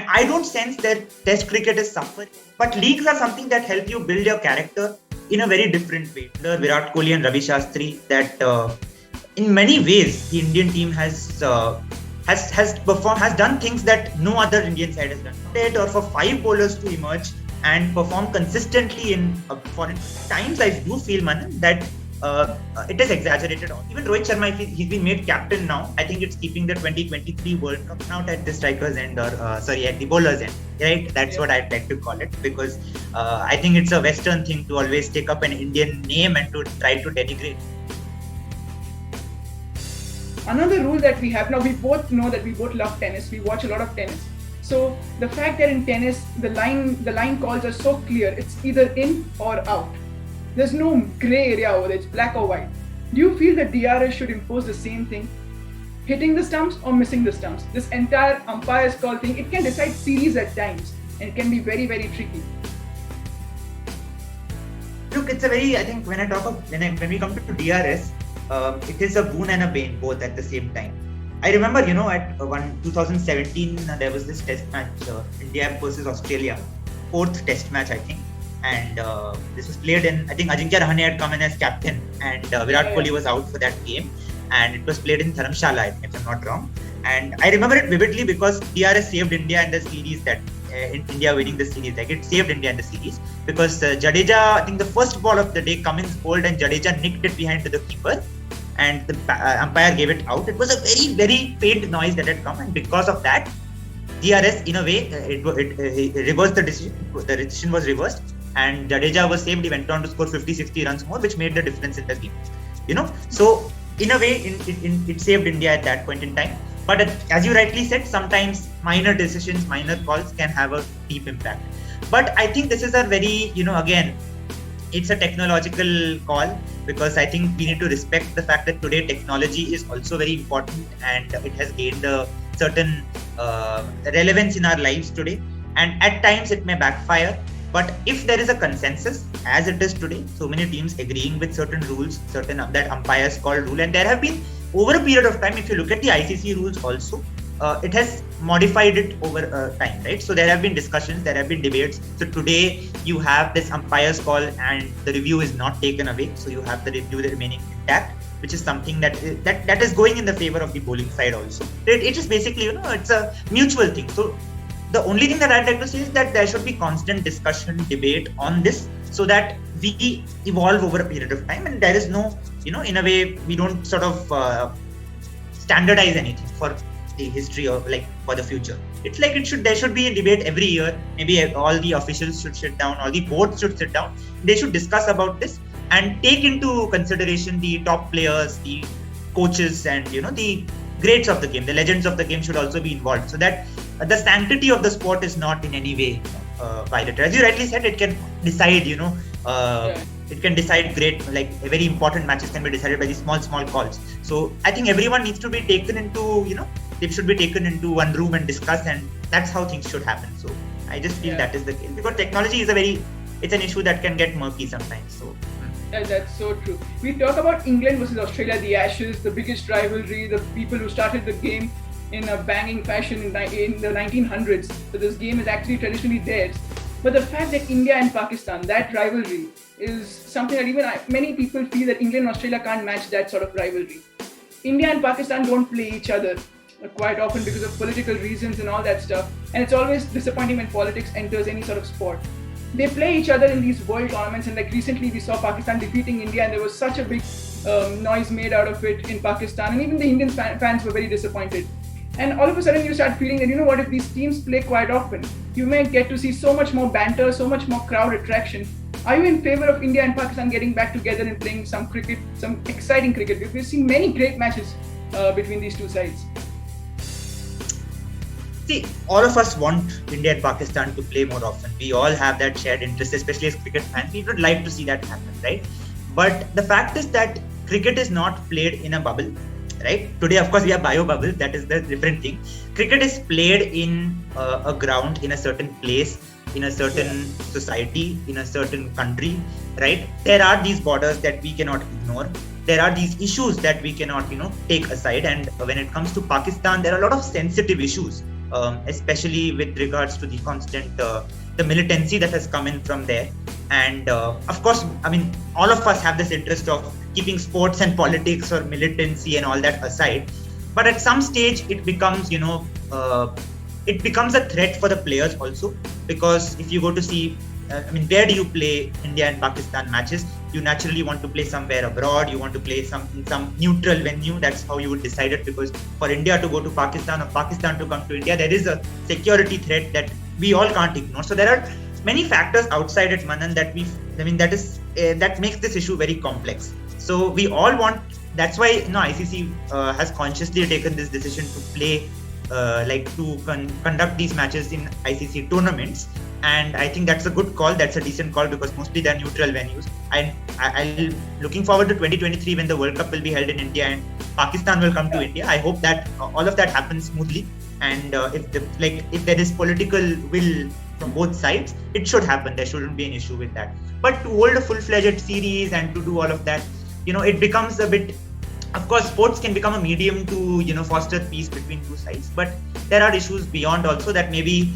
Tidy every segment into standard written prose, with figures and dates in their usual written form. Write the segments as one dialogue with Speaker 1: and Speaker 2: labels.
Speaker 1: I don't sense that Test cricket is suffering. But leagues are something that help you build your character in a very different way. Virat Kohli and Ravi Shastri, that in many ways the Indian team has done things that no other Indian side has done. Or for 5 bowlers to emerge and perform consistently in foreign times, I do feel, Manan, that it is exaggerated. Even Rohit Sharma, he's been made captain now. I think it's keeping the 2023 World Cup out at the strikers end, or at the bowlers end, right? That's what I'd like to call it, because I think it's a Western thing to always take up an Indian name and to try to denigrate.
Speaker 2: Another rule that we have now, we both know that we both love tennis. We watch a lot of tennis. So the fact that in tennis the line calls are so clear, it's either in or out. There's no grey area over there, it's black or white. Do you feel that DRS should impose the same thing? Hitting the stumps or missing the stumps? This entire umpire's call thing, it can decide series at times, and it can be very, very tricky.
Speaker 1: Look, it's a very, I think when we come to DRS, it is a boon and a bane both at the same time. I remember, at 2017, there was this test match, India versus Australia, 4th test match, I think. And this was played in, I think Ajinkya Rahane had come in as captain, and Virat Kohli was out for that game. And it was played in Dharamshala, if I'm not wrong. And I remember it vividly because DRS saved India in the series, that India winning the series. Like, it saved India in the series because Jadeja, I think the first ball of the day, Cummins bowled and Jadeja nicked it behind to the keeper. And the umpire gave it out. It was a very, very faint noise that had come, and because of that, DRS, in a way, it reversed the decision. The decision was reversed, and Jadeja was saved. He went on to score 50-60 runs more, which made the difference in the game. So in a way, it saved India at that point in time. But as you rightly said, sometimes minor decisions, minor calls can have a deep impact. But I think this is a very, again, it's a technological call, because I think we need to respect the fact that today technology is also very important, and it has gained a certain relevance in our lives today. And at times it may backfire. But if there is a consensus, as it is today, so many teams agreeing with certain rules, that umpires call rule, and there have been, over a period of time, if you look at the ICC rules also, it has modified it over time, right? So there have been discussions, there have been debates. So today you have this umpire's call and the review is not taken away. So you have the review remaining intact, which is something that is going in the favor of the bowling side also. It is basically, it's a mutual thing. So the only thing that I'd like to say is that there should be constant discussion, debate on this, so that we evolve over a period of time, and there is no, in a way, we don't sort of standardize anything for the history or like for the future. It's like there should be a debate every year. Maybe all the officials should sit down, all the boards should sit down. They should discuss about this and take into consideration the top players, the coaches, and the greats of the game, the legends of the game should also be involved, so that the sanctity of the sport is not in any way violated. As you rightly said, it can decide, it can decide very important matches can be decided by these small calls. So I think everyone needs to be taken into, they should be taken into one room and discuss, and that's how things should happen. So I just feel that is the case, because technology is it's an issue that can get murky sometimes. So
Speaker 2: that's so true. We talk about England versus Australia, the Ashes, the biggest rivalry, the people who started the game in a banging fashion in the 1900s. So this game is actually traditionally theirs. But the fact that India and Pakistan, that rivalry, is something that even many people feel that England and Australia can't match that sort of rivalry. India and Pakistan don't play each other quite often because of political reasons and all that stuff. And it's always disappointing when politics enters any sort of sport. They play each other in these world tournaments, and like recently we saw Pakistan defeating India, and there was such a big noise made out of it in Pakistan, and even the Indian fans were very disappointed. And all of a sudden you start feeling that, if these teams play quite often, you may get to see so much more banter, so much more crowd attraction. Are you in favor of India and Pakistan getting back together and playing some cricket, some exciting cricket? Because we've seen many great matches between these two sides.
Speaker 1: See, all of us want India and Pakistan to play more often. We all have that shared interest, especially as cricket fans. We would like to see that happen, right? But the fact is that cricket is not played in a bubble, right? Today, of course, we have bio bubbles. That is the different thing. Cricket is played in a ground, in a certain place, in a certain society, in a certain country, right? There are these borders that we cannot ignore. There are these issues that we cannot, take aside. And when it comes to Pakistan, there are a lot of sensitive issues especially with regards to the constant the militancy that has come in from there. And of course, I mean, all of us have this interest of keeping sports and politics or militancy and all that aside. But at some stage, it becomes, it becomes a threat for the players also, because if you go to see, I mean, where do you play India and Pakistan matches? You naturally want to play somewhere abroad. You want to play some neutral venue. That's how you would decide it. Because for India to go to Pakistan or Pakistan to come to India, there is a security threat that we all can't ignore. So there are many factors outside it, Manan, that that makes this issue very complex. So we all want. That's why ICC has consciously taken this decision to play, conduct these matches in ICC tournaments. And I think that's a good call. That's a decent call, because mostly they're neutral venues. And I'm looking forward to 2023 when the World Cup will be held in India and Pakistan will come to India. I hope that all of that happens smoothly. And if there is political will from both sides, it should happen. There shouldn't be an issue with that. But to hold a full-fledged series and to do all of that, it becomes a bit. Of course, sports can become a medium to foster peace between two sides. But there are issues beyond also that maybe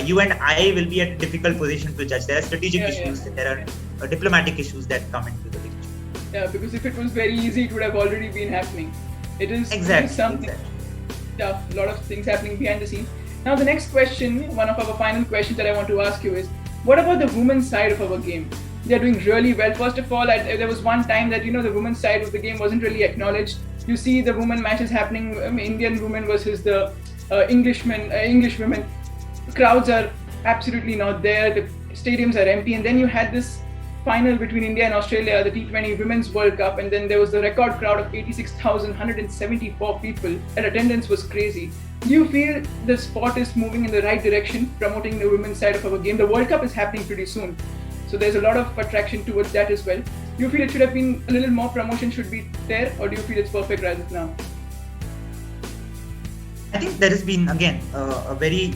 Speaker 1: you and I will be at a difficult position to judge. There are strategic issues. There are diplomatic issues that come into the picture.
Speaker 2: Yeah, because if it was very easy, it would have already been happening. It is something. Yeah, a lot of things happening behind the scenes. Now, the next question, one of our final questions that I want to ask you is, what about the women's side of our game? They're doing really well. First of all, there was one time that the women's side of the game wasn't really acknowledged. You see the women matches happening, Indian women versus the English women. The crowds are absolutely not there. The stadiums are empty. And then you had this final between India and Australia, the T20 Women's World Cup, and then there was the record crowd of 86,174 people. And attendance was crazy. Do you feel the sport is moving in the right direction, promoting the women's side of our game? The World Cup is happening pretty soon, so there's a lot of attraction towards that as well. Do you feel it should have been a little more promotion should be there, or do you feel it's perfect as of now?
Speaker 1: I think there has been, again, a very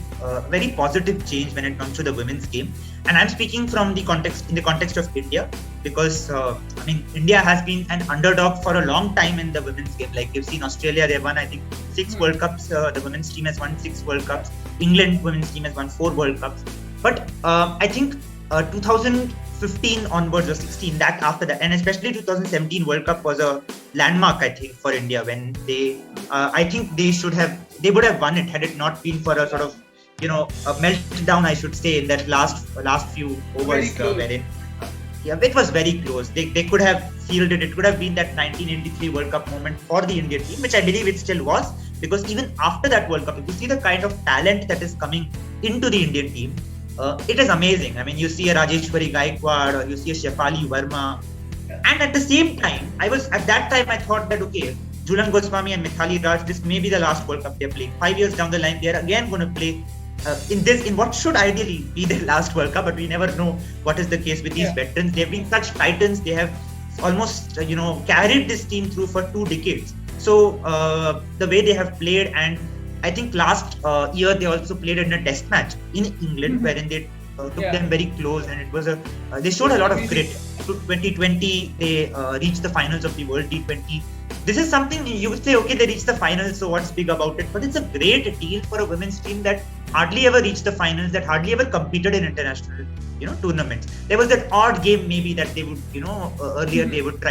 Speaker 1: positive change when it comes to the women's game. And I'm speaking in the context of India, because India has been an underdog for a long time in the women's game. Like you've seen Australia, they won, I think, 6 World Cups. The women's team has won 6 World Cups. England women's team has won 4 World Cups. But I think 2015 onwards or 16, that after that, and especially 2017 World Cup was a landmark, I think, for India, when I think they would have won it had it not been for a sort of, a meltdown, I should say, in that last few overs, wherein it was very close. They could have sealed it. It could have been that 1983 World Cup moment for the Indian team, which I believe it still was, because even after that World Cup, if you see the kind of talent that is coming into the Indian team, it is amazing. I mean, you see a Rajeshwari Gaikwad, or you see a Shefali Verma, and at the same time, I thought that, okay, Jhulan Goswami and Mithali Raj, this may be the last World Cup they're playing. 5 years down the line, they're again going to play in what should ideally be their last World Cup, but we never know what is the case with these veterans. They've been such titans. They have almost carried this team through for 2 decades. So the way they have played, and I think last year they also played in a test match in England, wherein they took them very close, and it was they showed a lot of grit. To 2020, they reached the finals of the World T20. This is something you would say, okay, they reached the finals, so what's big about it? But it's a great deal for a women's team that hardly ever reached the finals, that hardly ever competed in international, tournaments. There was that odd game maybe that they would, earlier they would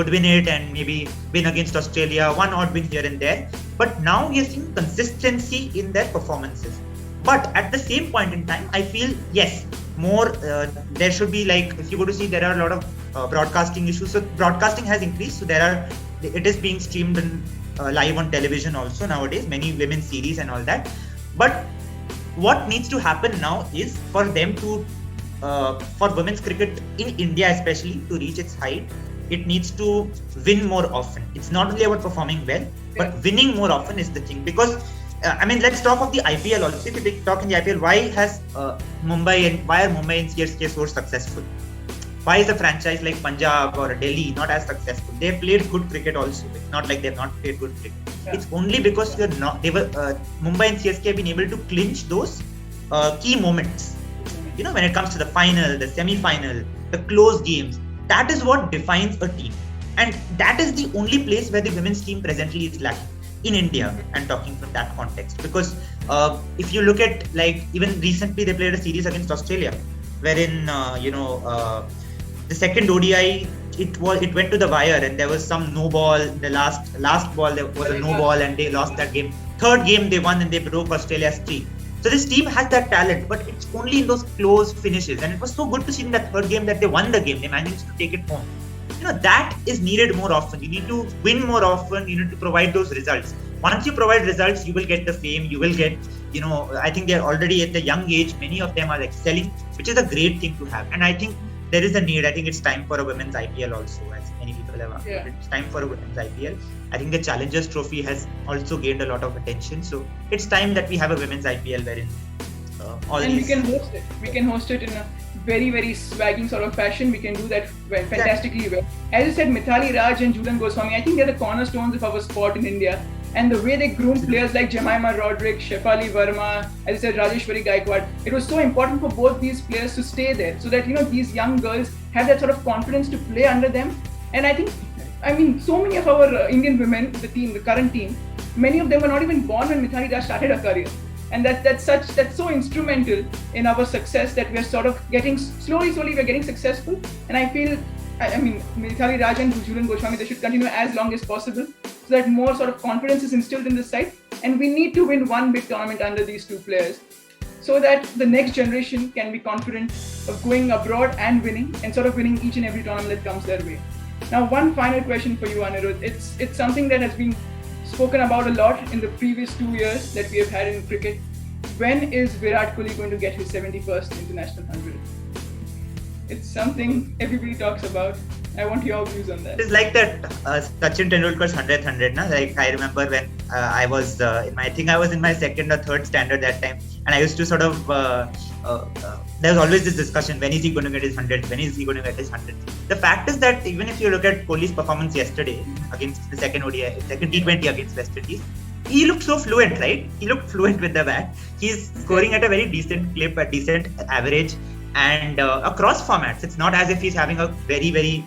Speaker 1: win it and maybe win against Australia, one odd win here and there. But now we are seeing consistency in their performances. But at the same point in time, I feel, yes, more, there should be, like, if you go to see, there are a lot of broadcasting issues. So broadcasting has increased. So it is being streamed live on television also nowadays, many women's series and all that. But what needs to happen now is for them to, for women's cricket in India especially, to reach its height, it needs to win more often. It's not only about performing well, but winning more often is the thing. Because let's talk of the IPL also. If we talk in the IPL, why are Mumbai and CSK so successful? Why is a franchise like Punjab or Delhi not as successful? They played good cricket also. It's not like they've not played good cricket. It's only because Mumbai and CSK have been able to clinch those key moments. When it comes to the final, the semi-final, the close games, that is what defines a team. And that is the only place where the women's team presently is lacking. in India, and talking from that context. Because if you look at, like, even recently they played a series against Australia, wherein the second ODI, it went to the wire, and there was some no ball. The last ball there was a no ball, and they lost that game. Third game they won, and they broke Australia's streak. So this team has that talent, but it's only in those close finishes. And it was so good to see in that third game that they won the game. They managed to take it home. That is needed more often. You need to win more often. You need to provide those results. Once you provide results, you will get the fame. You will get, I think they're already at the young age. Many of them are excelling, which is a great thing to have. And I think there is a need. I think it's time for a women's IPL also, as many people have asked. Yeah. It's time for a women's IPL. I think the Challengers Trophy has also gained a lot of attention. So it's time that we have a women's IPL wherein
Speaker 2: we can host it. We can host it in a very, very swagging sort of fashion. We can do that fantastically well. As you said, Mithali Raj and Jhulan Goswami, I think they're the cornerstones of our sport in India. And the way they groom players like Jemima Roderick, Shefali Verma, as I said, Rajeshwari Gaikwad, it was so important for both these players to stay there so that, these young girls have that sort of confidence to play under them. And I mean, so many of our Indian women, the current team, many of them were not even born when Mithali Raj started her career. And that's so instrumental in our success that we're sort of getting slowly we're getting successful. And I feel, Mithali Raj and Jhulan Goswami, they should continue as long as possible so that more sort of confidence is instilled in the side. And we need to win one big tournament under these two players so that the next generation can be confident of going abroad and winning and sort of winning each and every tournament that comes their way. Now, one final question for you, Anirudh. It's something that has been spoken about a lot in the previous 2 years that we have had in cricket. When is Virat Kohli going to get his 71st international 100? It's something everybody talks about. I want your views on that.
Speaker 1: It's like that Sachin Tendulkar's 100th 100. Like, I remember when I was in my second or third standard that time, and I used to sort of there was always this discussion: when is he going to get his 100th? When is he going to get his 100th? The fact is that even if you look at Kohli's performance yesterday against the second T20 against West Indies, he looked so fluent, right? He looked fluent with the bat. He's scoring at a very decent clip, a decent average. And across formats, it's not as if he's having a very, very,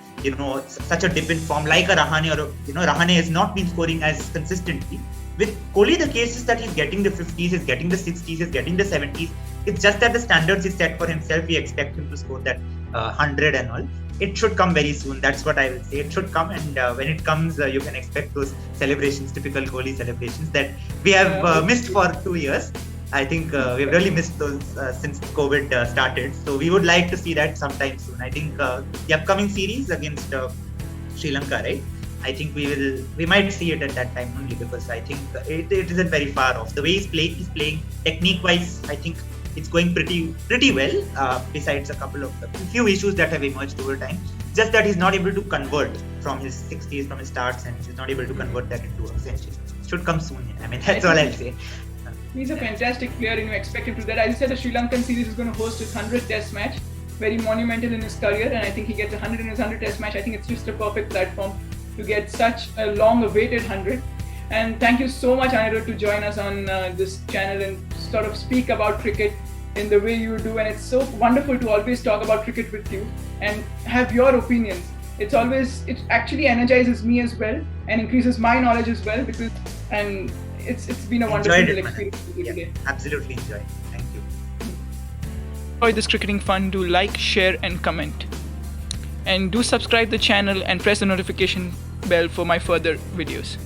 Speaker 1: such a dip in form like a Rahane, or, Rahane has not been scoring as consistently. With Kohli, the case is that he's getting the 50s, he's getting the 60s, he's getting the 70s. It's just that the standards he set for himself, we expect him to score that 100 and all. It should come very soon. That's what I will say. It should come, and when it comes, you can expect those celebrations, typical Kohli celebrations that we have missed for 2 years. I think we've really missed those since COVID started. So we would like to see that sometime soon. I think the upcoming series against Sri Lanka, right? I think we might see it at that time only, because I think it isn't very far off. The way he's playing technique-wise, I think it's going pretty well. Besides a few issues that have emerged over time, just that he's not able to convert from his 60s, from his starts, and he's not able to convert that into a century. Should come soon. That's all I'll say.
Speaker 2: He's a fantastic player, and you expect him to do that. As you said, the Sri Lankan series is going to host his 100th Test match, very monumental in his career, and I think he gets 100 in his 100th Test match. I think it's just a perfect platform to get such a long-awaited 100. And thank you so much, Anirudh, to join us on this channel and sort of speak about cricket in the way you do. And it's so wonderful to always talk about cricket with you and have your opinions. It actually energizes me as well and increases my knowledge as well, it's been a wonderful experience today.
Speaker 1: Absolutely enjoyed. Thank you.
Speaker 2: Enjoy this cricketing fun, do like, share and comment. And do subscribe the channel and press the notification bell for my further videos.